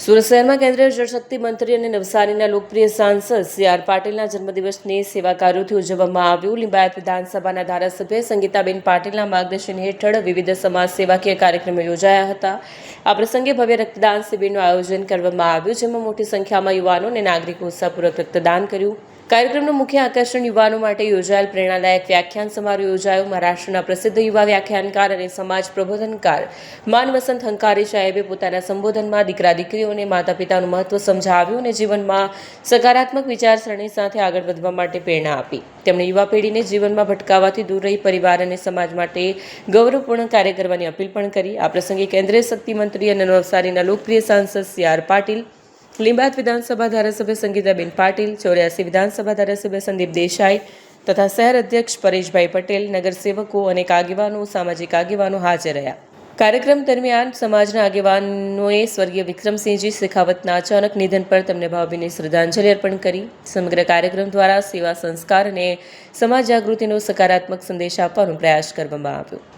સુરત શહેરમાં કેન્દ્રીય જળશક્તિ મંત્રી અને નવસારીના લોકપ્રિય સાંસદ સી.આર. પાટીલના જન્મદિવસને સેવા કાર્યોથી ઉજવવામાં આવ્યું. લિંબાયત વિધાનસભાના ધારાસભ્ય સંગીતાબેન પાટીલના માર્ગદર્શન હેઠળ વિવિધ સમાજ સેવાકીય કાર્યક્રમો યોજાયા હતા. આ પ્રસંગે ભવ્ય રક્તદાન શિબિરનું આયોજન કરવામાં આવ્યું, જેમાં મોટી સંખ્યામાં યુવાનો અને નાગરિકો ઉત્સાહપૂર્વક રક્તદાન કર્યું. કાર્યક્રમનું મુખ્ય આકર્ષણ યુવાનો માટે યોજાયેલ પ્રેરણાદાયક વ્યાખ્યાન સમારોહ યોજાયો. મહારાષ્ટ્રના પ્રસિદ્ધ યુવા વ્યાખ્યાનકાર અને સમાજ પ્રબોધનકાર માન વસંત હંકારી સાહેબે પોતાના સંબોધનમાં દીકરા દીકરીઓ અને માતા પિતાનું મહત્વ સમજાવ્યું અને જીવનમાં સકારાત્મક વિચારસરણી સાથે આગળ વધવા માટે પ્રેરણા આપી. તેમણે યુવા પેઢીને જીવનમાં ભટકાવાથી દૂર રહી પરિવાર અને સમાજ માટે ગૌરવપૂર્ણ કાર્ય કરવાની અપીલ પણ કરી. આ પ્રસંગે કેન્દ્રીય શક્તિ મંત્રી અને નવસારીના લોકપ્રિય સાંસદ સી.આર. પાટીલ, લિંબાયત વિધાનસભા ધારાસભ્ય સંગીતાબેન પાટીલ, 84 વિધાનસભા ધારાસભ્ય સંદીપ દેસાઈ તથા શહેર અધ્યક્ષ પરેશભાઈ પટેલ, નગરસેવકો અને આગેવાનો, સામાજિક આગેવાનો હાજર રહ્યા. કાર્યક્રમ દરમિયાન સમાજના આગેવાનોએ સ્વર્ગીય વિક્રમસિંહજી શેખાવતના અચાનક નિધન પર તેમને ભાવભીની શ્રદ્ધાંજલિ અર્પણ કરી. સમગ્ર કાર્યક્રમ દ્વારા સેવા, સંસ્કાર અને સમાજ જાગૃતિનો સકારાત્મક સંદેશ આપવાનો પ્રયાસ કરવામાં આવ્યો.